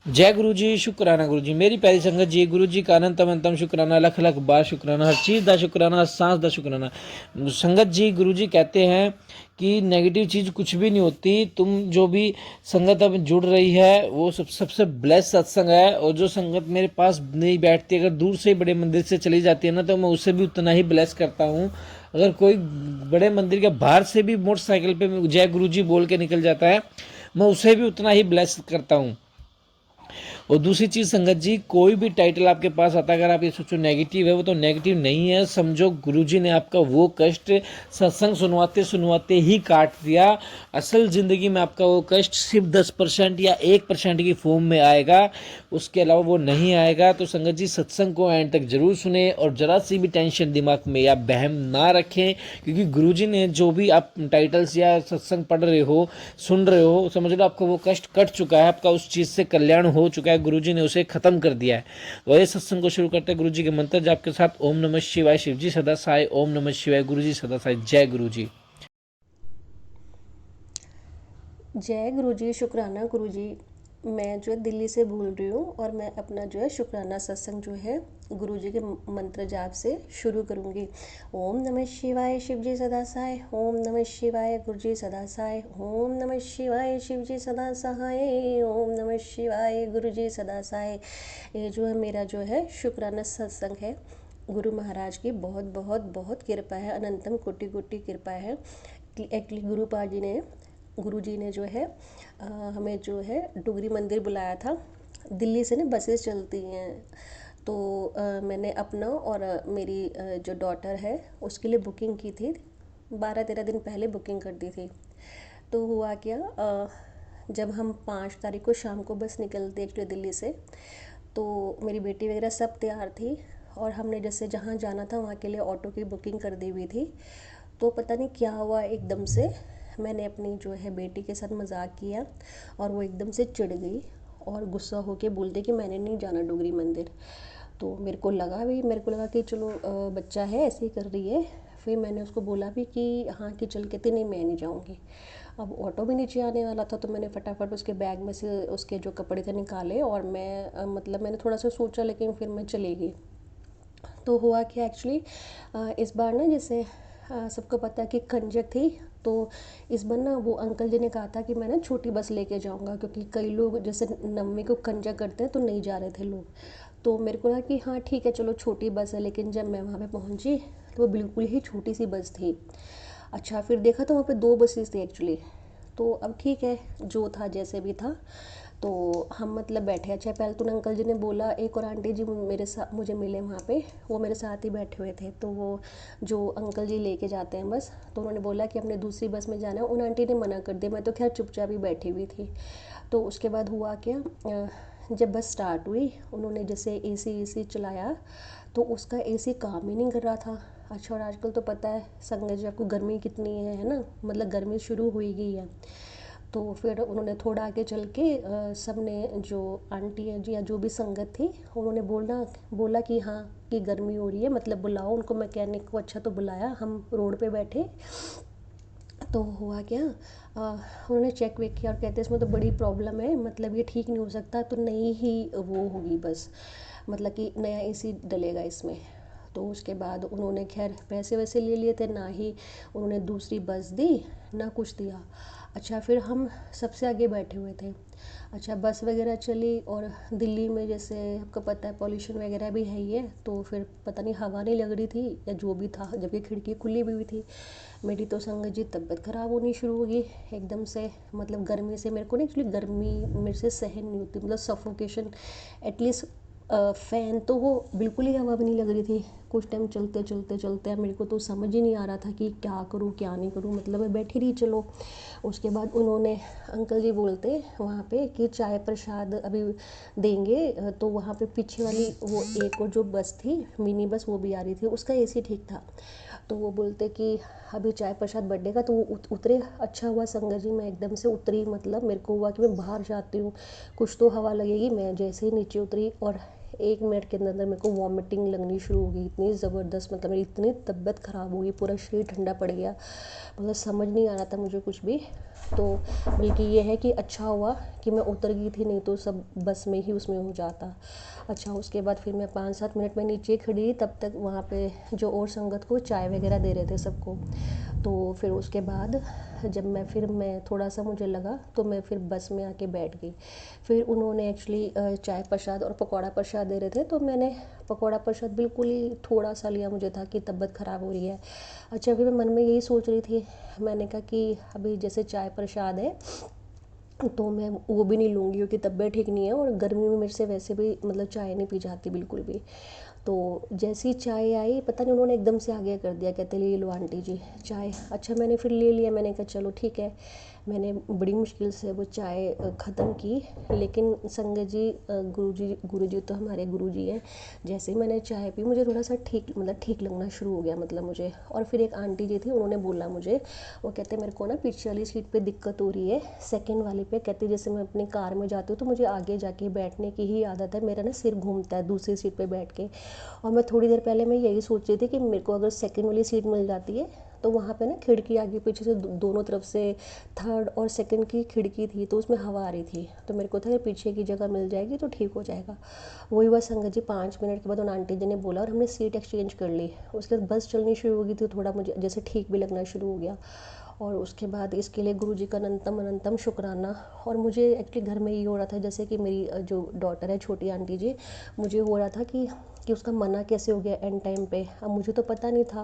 जय गुरु जी, शुकराना गुरु जी। मेरी प्यारी संगत जी, गुरु जी का अनंतम अनंतम शुकराना, लख लख बार शुकराना, हर चीज़ का शुकराना, हर सांस का शुकराना। संगत जी, गुरु जी कहते हैं कि नेगेटिव चीज़ कुछ भी नहीं होती। तुम जो भी संगत अब जुड़ रही है वो सबसे ब्लेस सत्संग है। और जो संगत मेरे पास नहीं बैठती, अगर दूर से बड़े मंदिर से चली जाती है ना, तो मैं उससे भी उतना ही ब्लेस करता हूँ। अगर कोई बड़े मंदिर के बाहर से भी मोटरसाइकिल पे जय गुरु जी बोल के निकल जाता है, मैं उसे भी उतना ही ब्लेस करता हूँ। और दूसरी चीज़ संगत जी, कोई भी टाइटल आपके पास आता है, अगर आप ये सोचो नेगेटिव है, वो तो नेगेटिव नहीं है। समझो गुरुजी ने आपका वो कष्ट सत्संग सुनवाते सुनवाते ही काट दिया। असल ज़िंदगी में आपका वो कष्ट सिर्फ 10% या 1% की फॉर्म में आएगा, उसके अलावा वो नहीं आएगा। तो संगत जी, सत्संग को एंड तक जरूर सुने और जरा सी भी टेंशन दिमाग में या बहम ना रखें, क्योंकि गुरुजी ने जो भी आप टाइटल्स या सत्संग पढ़ रहे हो, सुन रहे हो, समझ लो आपका वो कष्ट कट चुका है, आपका उस चीज़ से कल्याण हो चुका है, गुरुजी ने उसे खत्म कर दिया है। वही सत्संग को शुरू करते हैं गुरुजी के मंत्र जाप के साथ। ओम नमः शिवाय, शिवजी सदा साई। ओम नमः शिवाय, गुरुजी सदा साई। जय गुरुजी। जय गुरु जी, शुक्राना गुरु जी। मैं जो है दिल्ली से बोल रही हूँ और मैं अपना जो है शुक्राना सत्संग जो है गुरु जी के मंत्र जाप से शुरू करूँगी। ओम नमः शिवाय, शिव जी सदा सहाय। ओम नमः शिवाय, गुरु जी सदा सहाय। ओम नमः शिवाय, शिव जी सदा सहाय। ओम नमः शिवाय, गुरु जी सदा सहाय। ये जो है मेरा जो है शुक्राना सत्संग है। गुरु महाराज की बहुत बहुत बहुत कृपा है, अनंतम कोटि कोटि कृपा है। एक्चुअली गुरु जी ने जो है हमें जो है डुगरी मंदिर बुलाया था। दिल्ली से ना बसेस चलती हैं, तो मैंने अपना और मेरी जो डॉटर है उसके लिए बुकिंग की थी। 12-13 दिन पहले बुकिंग कर दी थी। तो हुआ क्या, जब हम 5 तारीख को शाम को बस निकलती एक्चुअली दिल्ली से, तो मेरी बेटी वगैरह सब तैयार थी और हमने जैसे जहाँ जाना था वहाँ के लिए ऑटो की बुकिंग कर दी हुई थी। तो पता नहीं क्या हुआ, एकदम से मैंने अपनी जो है बेटी के साथ मजाक किया और वो एकदम से चिढ़ गई और गुस्सा होके बोलते कि मैंने नहीं जाना डुगरी मंदिर। तो मेरे को लगा कि चलो बच्चा है ऐसे ही कर रही है। फिर मैंने उसको बोला भी कि हाँ कि चल कहती नहीं मैं नहीं जाऊँगी। अब ऑटो भी नीचे आने वाला था, तो मैंने फटाफट उसके बैग में से उसके जो कपड़े थे निकाले और मैं मतलब मैंने थोड़ा सा सोचा, लेकिन फिर मैं चली गई। तो हुआ कि एक्चुअली इस बार ना जैसे सबको पता है कि कंजक थी, तो इस बार ना वो अंकल जी ने कहा था कि मैं ना छोटी बस लेके जाऊंगा, क्योंकि कई लोग जैसे नवमी को कंजक करते हैं तो नहीं जा रहे थे लोग। तो मेरे को लगा कि हाँ ठीक है चलो छोटी बस है, लेकिन जब मैं वहाँ पे पहुँची तो वो बिल्कुल ही छोटी सी बस थी। अच्छा, फिर देखा तो वहाँ पे 2 बसेस थी एक्चुअली। तो अब ठीक है, जो था जैसे भी था, तो हम मतलब बैठे। अच्छा, पहले तो अंकल जी ने बोला, एक और आंटी जी मेरे साथ मुझे मिले वहाँ पे, वो मेरे साथ ही बैठे हुए थे। तो वो जो अंकल जी लेके जाते हैं बस, तो उन्होंने बोला कि अपने दूसरी बस में जाना है। उन आंटी ने मना कर दिया, मैं तो खैर चुपचाप ही बैठी हुई थी। तो उसके बाद हुआ क्या, जब बस स्टार्ट हुई उन्होंने जैसे एसी चलाया, तो उसका एसी काम ही नहीं कर रहा था। अच्छा, और आजकल तो पता है संगत जी आपको गर्मी कितनी है ना, मतलब गर्मी शुरू हो ही गई है। तो फिर उन्होंने थोड़ा आगे चल के सब ने, जो आंटी है जी या जो भी संगत थी, उन्होंने बोला कि हाँ कि गर्मी हो रही है, मतलब बुलाओ उनको मैकेनिक को। अच्छा, तो बुलाया, हम रोड पे बैठे। तो हुआ क्या, उन्होंने चेक वेक किया और कहते इसमें तो बड़ी प्रॉब्लम है, मतलब ये ठीक नहीं हो सकता, तो नई ही वो होगी बस, मतलब कि नया एसी डलेगा इसमें। तो उसके बाद उन्होंने खैर पैसे वैसे ले लिए थे, ना ही उन्होंने दूसरी बस दी ना कुछ दिया। अच्छा, फिर हम सबसे आगे बैठे हुए थे। अच्छा, बस वगैरह चली, और दिल्ली में जैसे आपको पता है पॉल्यूशन वगैरह भी है ही है, तो फिर पता नहीं हवा नहीं लग रही थी या जो भी था, जबकि खिड़की खुली भी हुई थी। मेरी तो संगत जी तबीयत ख़राब होनी शुरू हो गई एकदम से। मतलब गर्मी से मेरे को ना एक्चुअली गर्मी मेरे से सहन नहीं होती, मतलब सफोकेशन। एटलीस्ट फ़ैन तो वो बिल्कुल ही हवा भी नहीं लग रही थी। कुछ टाइम चलते चलते चलते मेरे को तो समझ ही नहीं आ रहा था कि क्या करूँ क्या नहीं करूँ, मतलब मैं बैठी रही चलो। उसके बाद उन्होंने, अंकल जी बोलते वहाँ पे कि चाय प्रसाद अभी देंगे। तो वहाँ पे पीछे वाली वो एक और जो बस थी मिनी बस, वो भी आ रही थी, उसका एसी ठीक था। तो वो बोलते कि अभी चाय प्रसाद बर्थडे का, तो वो उतरे। अच्छा हुआ संगत जी मैं एकदम से उतरी, मतलब मेरे को हुआ कि मैं बाहर जाती हूँ, कुछ तो हवा लगेगी। मैं जैसे ही नीचे उतरी और 1 मिनट के अंदर अंदर मेरे को वॉमिटिंग लगनी शुरू हो गई, इतनी ज़बरदस्त, मतलब मेरी इतनी तबीयत ख़राब हो गई, पूरा शरीर ठंडा पड़ गया, मतलब समझ नहीं आ रहा था मुझे कुछ भी। तो बल्कि ये है कि अच्छा हुआ कि मैं उतर गई थी, नहीं तो सब बस में ही उसमें हो जाता। अच्छा, उसके बाद फिर मैं 5-7 मिनट में नीचे खड़ी, तब तक वहाँ पे जो और संगत को चाय वगैरह दे रहे थे सबको। तो फिर उसके बाद जब मैं थोड़ा सा मुझे लगा तो मैं फिर बस में आके बैठ गई। फिर उन्होंने एक्चुअली चाय प्रसाद और पकौड़ा प्रसाद दे रहे थे, तो मैंने पकौड़ा प्रसाद बिल्कुल ही थोड़ा सा लिया, मुझे था कि तबीयत ख़राब हो रही है। अच्छा, फिर मैं मन में यही सोच रही थी, मैंने कहा कि अभी जैसे चाय प्रसाद है तो मैं वो भी नहीं लूँगी क्योंकि तबीयत ठीक नहीं है, और गर्मी में मेरे से वैसे भी मतलब चाय नहीं पी जाती बिल्कुल भी। तो जैसी चाय आई, पता नहीं उन्होंने एकदम से आगे कर दिया, कहते ले लो आंटी जी चाय। अच्छा, मैंने फिर ले लिया, मैंने कहा चलो ठीक है। मैंने बड़ी मुश्किल से वो चाय ख़त्म की, लेकिन संगत जी, गुरुजी तो हमारे गुरुजी हैं। जैसे ही मैंने चाय पी, मुझे थोड़ा सा ठीक लगना शुरू हो गया, मतलब मुझे। और फिर एक आंटी जी थी, उन्होंने बोला मुझे, वो कहते मेरे को ना पीछे वाली सीट पे दिक्कत हो रही है, सेकंड वाली पे। कहते जैसे मैं अपनी कार में जाती हूँ तो मुझे आगे जाके बैठने की ही आदत है, मेरा ना सिर घूमता है दूसरी सीट पे बैठ के। और मैं थोड़ी देर पहले मैं यही सोच रही थी कि मेरे को अगर सेकंड वाली सीट मिल जाती है तो वहाँ पे ना खिड़की आगे पीछे से दोनों तरफ से थर्ड और सेकंड की खिड़की थी, तो उसमें हवा आ रही थी, तो मेरे को था कि पीछे की जगह मिल जाएगी तो ठीक हो जाएगा। वही हुआ संगत जी, 5 मिनट के बाद उन आंटी जी ने बोला और हमने सीट एक्सचेंज कर ली। उसके बाद बस चलनी शुरू हो गई थी, थोड़ा मुझे जैसे ठीक भी लगना शुरू हो गया। और उसके बाद इसके लिए गुरुजी का अनंतम अनंतम शुक्राना। और मुझे एक्चुअली घर में ये हो रहा था, जैसे कि मेरी जो डॉटर है छोटी आंटी जी, मुझे हो रहा था कि उसका मना कैसे हो गया एंड टाइम पे। अब मुझे तो पता नहीं था,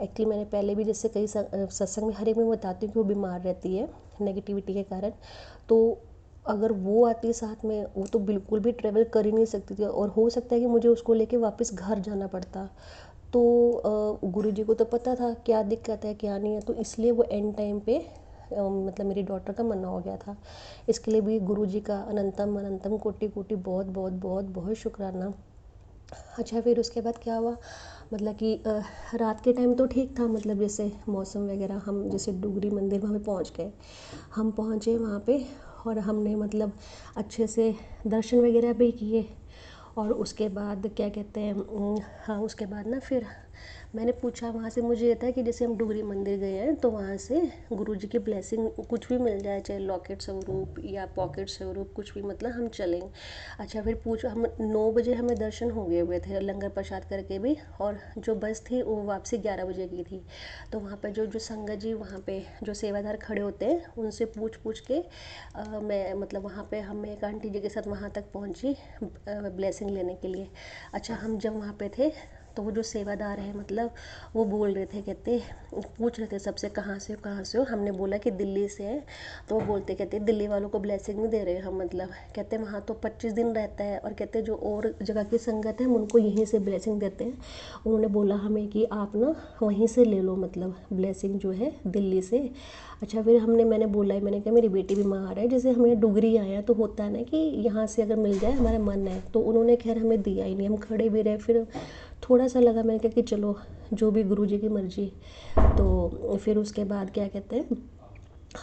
एक्चुअली मैंने पहले भी जैसे कई सत्संग में हर एक में बताती हूँ कि वो बीमार रहती है नेगेटिविटी के कारण। तो अगर वो आती साथ में, वो तो बिल्कुल भी ट्रेवल कर ही नहीं सकती थी, और हो सकता है कि मुझे उसको लेके वापस घर जाना पड़ता। तो गुरुजी को तो पता था क्या दिक्कत है क्या नहीं है, तो इसलिए वो एंड टाइम पे मतलब मेरी डॉटर का मरना हो गया था। इसके लिए भी गुरुजी का अनंतम अनंतम कोटि कोटि बहुत बहुत बहुत बहुत शुक्राना। अच्छा, फिर उसके बाद क्या हुआ, मतलब कि रात के टाइम तो ठीक था, मतलब जैसे मौसम वगैरह, हम जैसे डुगरी मंदिर वहाँ पे पहुँच गए। हम पहुँचे वहाँ पे और हमने मतलब अच्छे से दर्शन वगैरह भी किए। और उसके बाद क्या कहते हैं, हाँ, उसके बाद ना फिर मैंने पूछा वहाँ से, मुझे ये था कि जैसे हम डुगरी मंदिर गए हैं तो वहाँ से गुरुजी की ब्लेसिंग कुछ भी मिल जाए, चाहे लॉकेट स्वरूप या पॉकेट स्वरूप, कुछ भी, मतलब हम चलें। अच्छा, फिर हम 9 बजे हमें दर्शन हो गए हुए थे लंगर प्रसाद करके भी, और जो बस थी वो वापसी 11 बजे की थी। तो वहाँ पर जो जो संगत जी वहाँ पे जो सेवादार खड़े होते हैं, उनसे पूछ पूछ के मैं मतलब वहाँ पे हम एक आंटी जी के साथ वहाँ तक पहुँची ब्लेसिंग लेने के लिए। अच्छा, हम जब वहाँ पे थे तो वो जो सेवादार है, मतलब वो बोल रहे थे, कहते पूछ रहे थे सबसे कहाँ से हो। हमने बोला कि दिल्ली से है, तो वो बोलते कहते दिल्ली वालों को ब्लेसिंग नहीं दे रहे हम, मतलब कहते वहाँ तो 25 दिन रहता है, और कहते जो और जगह की संगत है हम उनको यहीं से ब्लेसिंग देते हैं। उन्होंने बोला हमें कि आप ना वहीं से ले लो, मतलब ब्लेसिंग जो है दिल्ली से। अच्छा, फिर मैंने बोला, मैंने कहा मेरी बेटी बीमार है, जैसे हम यहाँ डुगरी आए हैं तो होता है ना कि यहाँ से अगर मिल जाए हमारा मन है। तो उन्होंने खैर हमें दिया ही नहीं, हम खड़े भी रहे। फिर थोड़ा सा लगा, मैंने कहा कि चलो जो भी गुरुजी की मर्जी। तो फिर उसके बाद क्या कहते हैं,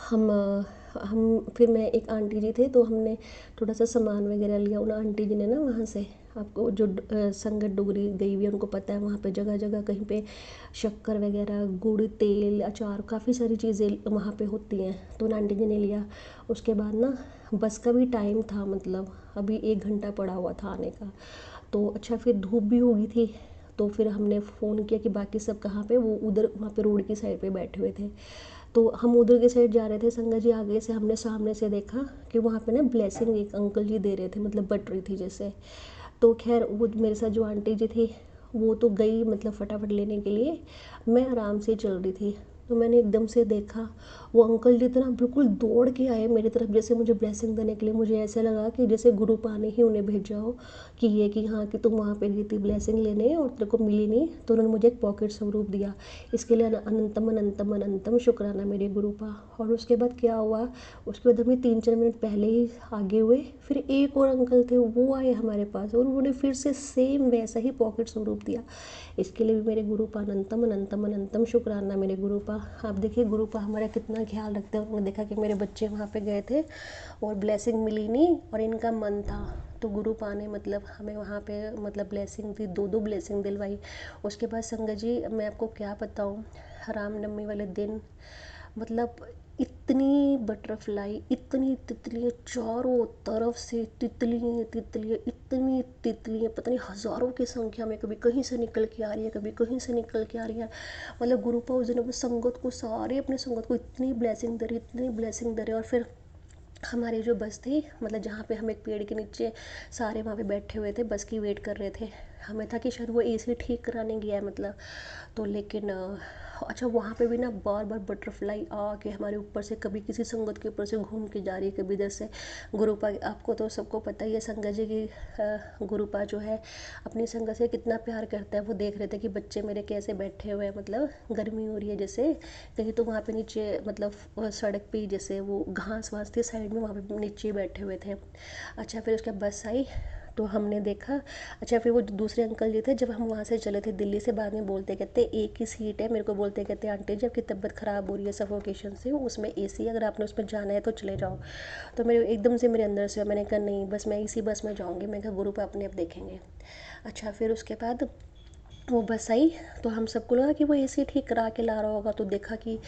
हम फिर मैं एक आंटी जी थे तो हमने थोड़ा सा सामान वगैरह लिया। उन आंटी जी ने ना वहाँ से, आपको जो संगत डुगरी गई हुई है उनको पता है, वहाँ पे जगह जगह कहीं पे शक्कर वगैरह, गुड़, तेल, अचार, काफ़ी सारी चीज़ें वहाँ पे होती हैं, तो उन आंटी जी ने लिया। उसके बाद ना बस का भी टाइम था, मतलब अभी 1 घंटा पड़ा हुआ था आने का। तो अच्छा, फिर धूप भी हो गई थी, तो फिर हमने फ़ोन किया कि बाकी सब कहाँ पे, वो उधर वहाँ पे रोड की साइड पे बैठे हुए थे। तो हम उधर की साइड जा रहे थे, संगत जी आगे से, हमने सामने से देखा कि वहाँ पे ना ब्लेसिंग एक अंकल जी दे रहे थे, मतलब बट रही थी जैसे। तो खैर वो मेरे साथ जो आंटी जी थी वो तो गई मतलब फटाफट लेने के लिए, मैं आराम से चल रही थी। तो मैंने एकदम से देखा वो अंकल जी इतना बिल्कुल दौड़ के आए मेरी तरफ, जैसे मुझे ब्लेसिंग देने के लिए। मुझे ऐसे लगा कि जैसे गुरु पा ने ही उन्हें भेजा हो कि ये कि हाँ कि तुम वहाँ पे गई थी ब्लेसिंग लेने और तेरे को मिली नहीं, तो उन्होंने मुझे एक पॉकेट स्वरूप दिया। इसके लिए अनंतम अनंतम अनंतम शुक्राना मेरे गुरु पा। और उसके बाद क्या हुआ, उसके बाद हमें 3-4 मिनट पहले ही आगे हुए, फिर एक और अंकल थे वो आए हमारे पास और उन्होंने फिर से सेम वैसा ही पॉकेट स्वरूप दिया। इसके लिए भी मेरे गुरु पा अनंतम अनंतम अनंतम शुक्राना मेरे गुरु पा। आप देखिए गुरु पा हमारा कितना ख्याल रखते हैं। उन्होंने देखा कि मेरे बच्चे वहाँ पे गए थे और ब्लेसिंग मिली नहीं और इनका मन था, तो गुरु पा ने मतलब हमें वहाँ पे मतलब ब्लेसिंग दी, दो दो ब्लेसिंग दिलवाई। उसके बाद संगत जी मैं आपको क्या बताऊँ, रामनवमी वाले दिन मतलब इतनी बटरफ्लाई, इतनी तितलियाँ, चारों तरफ से तितलियाँ तितलियाँ, इतनी तितलियाँ, पता नहीं हज़ारों की संख्या में, कभी कहीं से निकल के आ रही है, कभी कहीं से निकल के आ रही है। मतलब गुरु उस दिन अपने संगत को, सारे अपने संगत को इतनी ब्लेसिंग दे रही, इतनी ब्लेसिंग दे रही। और फिर हमारी जो बस थी, मतलब जहाँ पे हम एक पेड़ के नीचे सारे वहाँ पे बैठे हुए थे, बस की वेट कर रहे थे। हमें था कि शायद वो एसी ठीक कराने गया है मतलब। तो लेकिन अच्छा वहाँ पे भी ना बार बार बटरफ्लाई आके हमारे ऊपर से, कभी किसी संगत के ऊपर से घूम के जा रही है, कभी इधर से। गुरुपा आपको तो सबको पता ही है संगत जी की, गुरुपा जो है अपनी संगत से कितना प्यार करता है। वो देख रहे थे कि बच्चे मेरे कैसे बैठे हुए हैं, मतलब गर्मी हो रही है जैसे कहीं, तो वहाँ पे नीचे मतलब सड़क पे ही जैसे वो घास वास थी साइड में, वहाँ पे नीचे बैठे हुए थे। अच्छा फिर उसके बाद बस आई तो हमने देखा। अच्छा फिर वो दूसरे अंकल जी थे, जब हम वहाँ से चले थे दिल्ली से, बाद में बोलते कहते एक ही सीट है, मेरे को बोलते कहते आंटी जी आपकी तबीयत ख़राब हो रही है सफोकेशन से, उसमें एसी है, अगर आपने उसमें जाना है तो चले जाओ। तो मेरे एकदम से मेरे अंदर से मैंने कहा नहीं बस मैं इसी बस में जाऊँगी, मैं कहा गुरु पे अपने आप देखेंगे। अच्छा फिर उसके बाद वो बस आई तो हम सबको लगा कि वो एसी ठीक करा के ला रहा होगा, तो देखा कि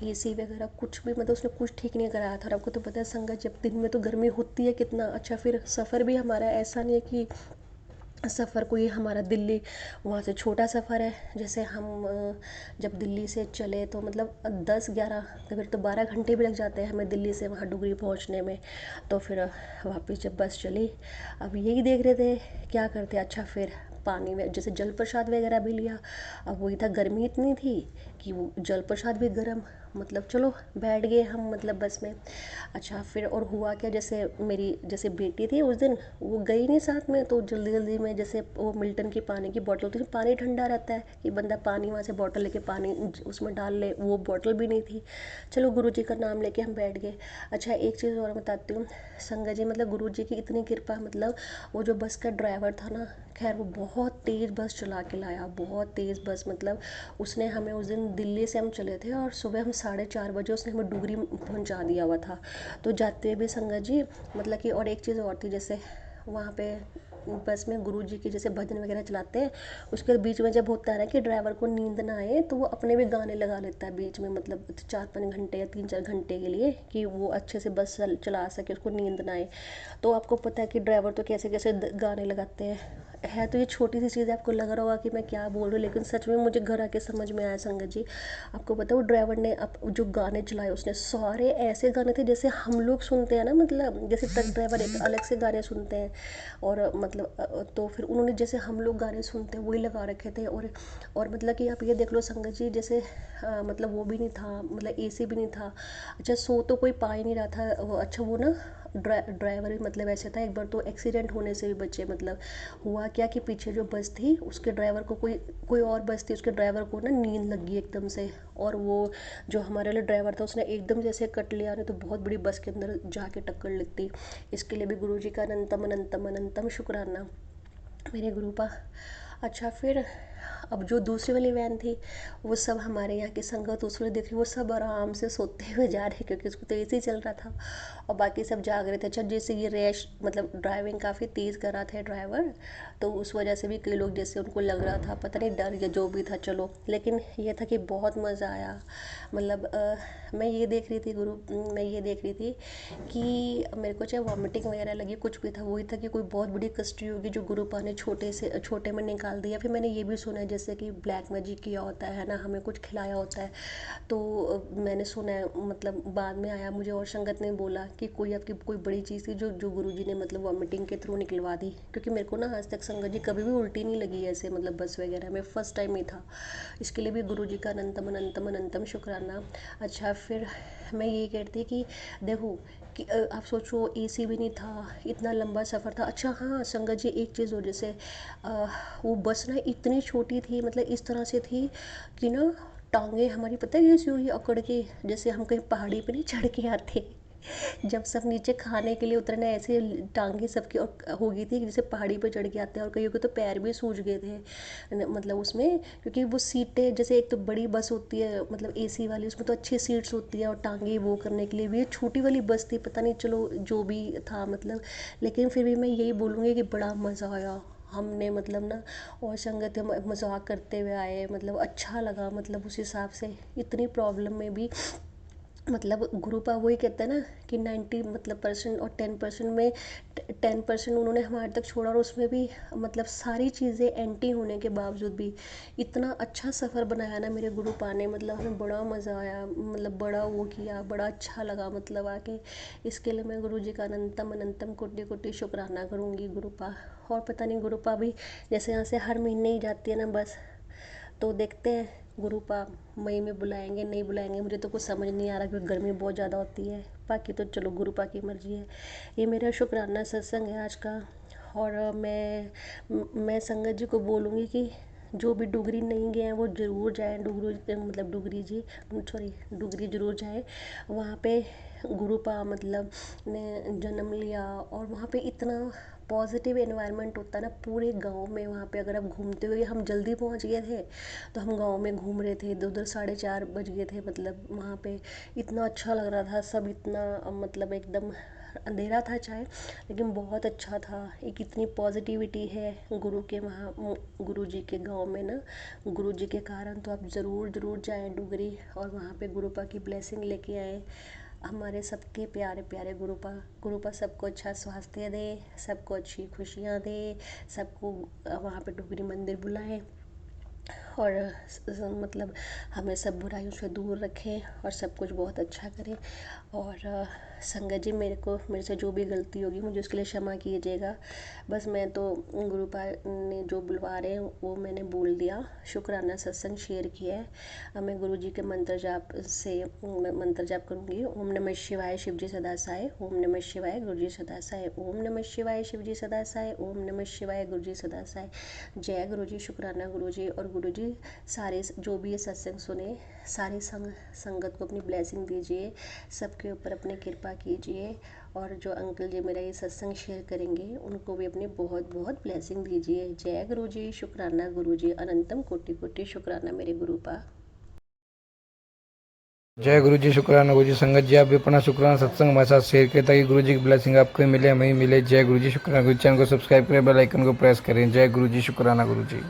एसी वगैरह कुछ भी मतलब उसने कुछ ठीक नहीं कराया था। और आपको तो पता है संगत जब दिन में तो गर्मी होती है कितना। अच्छा फिर सफ़र भी हमारा ऐसा नहीं है कि सफ़र कोई हमारा दिल्ली वहाँ से छोटा सफ़र है, जैसे हम जब दिल्ली से चले तो मतलब 10-11 फिर तो 12 घंटे भी लग जाते हैं हमें दिल्ली से वहाँ डुगरी पहुँचने में। तो फिर वापस जब बस चली, अब यही देख रहे थे क्या करते। अच्छा फिर पानी में जैसे जल प्रसाद वगैरह भी लिया। अब वही था, गर्मी इतनी थी कि वो जल प्रसाद भी गर्म, मतलब चलो बैठ गए हम मतलब बस में। अच्छा फिर और हुआ क्या, जैसे मेरी जैसे बेटी थी उस दिन वो गई नहीं साथ में, तो जल्दी जल्दी में जैसे वो मिल्टन की पानी की बोतल थी, पानी ठंडा रहता है कि बंदा पानी वहाँ से बोतल लेके पानी उसमें डाल ले, वो बोतल भी नहीं थी। चलो गुरुजी का नाम लेके हम बैठ गए। अच्छा एक चीज़ और बताती हूँ संगत जी, मतलब गुरुजी की इतनी कृपा, मतलब वो जो बस का ड्राइवर था ना, खैर वो बहुत तेज़ बस चला के लाया, बहुत तेज़ बस, मतलब उसने हमें उस दिन दिल्ली से हम चले थे और सुबह हम 4:30 बजे उसने हमें डुगरी पहुंचा दिया हुआ था। तो जाते हुए भी संगत जी मतलब कि, और एक चीज़ और थी, जैसे वहाँ पे बस में गुरुजी की जैसे भजन वगैरह चलाते हैं, उसके बीच में जब होता है ना कि ड्राइवर को नींद ना आए तो वो अपने भी गाने लगा लेता है बीच में, मतलब 4-5 घंटे या 3-4 घंटे के लिए, कि वो अच्छे से बस चला सके, उसको नींद ना आए। तो आपको पता है कि ड्राइवर तो कैसे कैसे गाने लगाते हैं। है तो ये छोटी सी चीज़ है, आपको लग रहा होगा कि मैं क्या बोल रही हूँ, लेकिन सच में मुझे घर आके समझ में आया संगत जी। आपको पता है वो ड्राइवर ने अब जो गाने चलाए उसने सारे ऐसे गाने थे जैसे हम लोग सुनते हैं ना, मतलब जैसे ट्रक ड्राइवर एक अलग से गाने सुनते हैं, और मतलब तो फिर उन्होंने जैसे हम लोग गाने सुनते हैं वही लगा रखे थे। और मतलब कि आप ये देख लो संगत जी, जैसे मतलब वो भी नहीं था, मतलब एसी भी नहीं था। अच्छा सो तो कोई पा ही नहीं रहा था अच्छा वो ना ड्राइवर मतलब ऐसे था, एक बार तो एक्सीडेंट होने से भी बचे। मतलब हुआ क्या कि पीछे जो बस थी उसके ड्राइवर को, कोई कोई और बस थी, उसके ड्राइवर को ना नींद लग गई एकदम से, और वो जो हमारे वाले ड्राइवर था उसने एकदम जैसे कट लिया, नहीं तो बहुत बड़ी बस के अंदर जाके टक्कर लगती। इसके लिए भी गुरुजी का अनंतम अनंतम अनंतम शुक्राना मेरे गुरु पा। अच्छा फिर अब जो दूसरी वाली वैन थी वो सब हमारे यहाँ की संगत उस वाले देख रही, वो सब आराम से सोते हुए जा रहे क्योंकि उसको तो एसी चल रहा था, और बाकी सब जाग रहे थे। अच्छा जैसे ये रैश मतलब ड्राइविंग काफ़ी तेज़ कर रहा था ड्राइवर, तो उस वजह से भी कई लोग जैसे उनको लग रहा था पता नहीं डर या जो भी था, चलो लेकिन ये था कि बहुत मज़ा आया। मतलब मैं ये देख रही थी मैं ये देख रही थी कि मेरे को चाहे वॉमिटिंग वगैरह लगी कुछ भी था, वही था कि कोई बहुत बड़ी कष्टी होगी जो गुरुपा ने छोटे में निकाल दिया। फिर मैंने ये भी सुना है जैसे कि ब्लैक मैजिक किया होता है ना, हमें कुछ खिलाया होता है। तो मैंने सुना है, मतलब बाद में आया मुझे और संगत ने बोला कि कोई आपकी कोई बड़ी चीज़ थी जो जो गुरुजी ने मतलब वॉमिटिंग के थ्रू निकलवा दी, क्योंकि मेरे को ना आज तक संगत जी कभी भी उल्टी नहीं लगी ऐसे, मतलब बस वगैरह में फर्स्ट टाइम ही था। इसके लिए भी गुरुजी का अनंतम अनंतम अनंतम शुक्राना। अच्छा फिर मैं ये कहती कि देखो कि आप सोचो एसी भी नहीं था, इतना लंबा सफ़र था। अच्छा हाँ संगत जी एक चीज़ और, जैसे वो बस ना इतनी छोटी थी, मतलब इस तरह से थी कि ना टांगे हमारी पता है कैसी हुई अकड़ के, जैसे हम कहीं पहाड़ी पे नहीं चढ़ के आते जब सब नीचे खाने के लिए उतरे ना, ऐसे टांगे सबकी और हो गई थी कि जैसे पहाड़ी पर चढ़ के आते हैं, और कईयों के तो पैर भी सूज गए थे मतलब उसमें, क्योंकि वो सीटें जैसे एक तो बड़ी बस होती है मतलब एसी वाली, उसमें तो अच्छी सीट्स होती है और टांगे वो करने के लिए भी, ये छोटी वाली बस थी, पता नहीं चलो जो भी था मतलब, लेकिन फिर भी मैं यही बोलूँगी कि बड़ा मज़ा आया। हमने मतलब ना और संगत मजाक करते हुए आए, मतलब अच्छा लगा, मतलब उस हिसाब से इतनी प्रॉब्लम में भी मतलब गुरुपा वही कहते हैं ना कि 90 मतलब परसेंट और 10% में 10% उन्होंने हमारे तक छोड़ा, और उसमें भी मतलब सारी चीज़ें एंटी होने के बावजूद भी इतना अच्छा सफ़र बनाया ना मेरे गुरुपा ने, मतलब हमें बड़ा मज़ा आया, मतलब बड़ा वो किया, बड़ा अच्छा लगा मतलब आके। इसके लिए मैं गुरु जी का अनंतम अनंतम कोटि कोटि शुक्राना करूँगी गुरुपा। और पता नहीं गुरुपा भी जैसे यहाँ से हर महीने ही जाती है ना बस, तो देखते हैं गुरुपा मई में बुलाएंगे नहीं बुलाएंगे, मुझे तो कुछ समझ नहीं आ रहा क्योंकि गर्मी बहुत ज़्यादा होती है। बाकी तो चलो गुरुपा की मर्ज़ी है। ये मेरा शुक्राना सत्संग है आज का। और मैं संगत जी को बोलूँगी कि जो भी डुगरी नहीं गए हैं वो ज़रूर जाएँ, डुगरू मतलब डुगरी जी सॉरी डुगरी ज़रूर जाएँ। वहाँ पे गुरुपा मतलब ने जन्म लिया, और वहाँ पे इतना पॉजिटिव एनवायरनमेंट होता है ना पूरे गांव में। वहाँ पे अगर आप घूमते हुए, हम जल्दी पहुँच गए थे तो हम गांव में घूम रहे थे, इधर उधर 4:30 बज गए थे, मतलब वहाँ पे इतना अच्छा लग रहा था सब, इतना मतलब एकदम अंधेरा था चाहे, लेकिन बहुत अच्छा था। एक इतनी पॉजिटिविटी है गुरु के वहाँ, गुरु जी के गांव में ना, गुरु जी के कारण। तो आप ज़रूर ज़रूर जाएं डुगरी, और वहाँ पे गुरुपा की ब्लेसिंग लेके आए। हमारे सबके प्यारे प्यारे गुरुपा सबको अच्छा स्वास्थ्य दे, सबको अच्छी खुशियाँ दे, सबको वहाँ पे डुगरी मंदिर बुलाएं, और मतलब हमें सब बुराइयों से दूर रखें और सब कुछ बहुत अच्छा करें। और संगत जी मेरे से जो भी गलती होगी मुझे उसके लिए क्षमा कीजिएगा। बस मैं तो गुरुपा ने जो बुलवा रहे हैं वो मैंने बोल दिया, शुक्राना सत्संग शेयर किया है। अब मैं गुरु जी के मंत्र जाप से मंत्र जाप करूँगी। ओम नमः शिवाय शिव जी सदा साय, ओम नमः शिवाय गुरु जी सदा साय, ओम नमः शिवाय शिव जी सदा साय, ओम नमः शिवाय गुरु जी सदा साय। जय गुरु जी, शुक्राना गुरु जी। और गुरु जी सारे जो भी ये सत्संग सुने, सारी संगत को अपनी ब्लेसिंग दीजिए, सबके ऊपर अपनी कृपा कीजिए। और जो अंकल जी मेरा ये सत्संग शेयर करेंगे उनको भी अपनी बहुत बहुत ब्लेसिंग दीजिए। जय गुरु जी, शुक्राना गुरु जी, अनंतम कोटि कोटि शुक्राना मेरे गुरुपा। जय गुरु जी, शुक्राना गुरु जी। संगत जी आप भी अपना शुक्राना सत्संग हमारे साथ शेयर करें ताकि गुरु जी की ब्लेसिंग आपको मिले, हमें मिले। जय गुरु जी, शुक्राना गुरु जी। चैनल को सब्सक्राइब करें, बेल आइकन को प्रेस करें। जय गुरु जी, शुक्राना गुरु जी।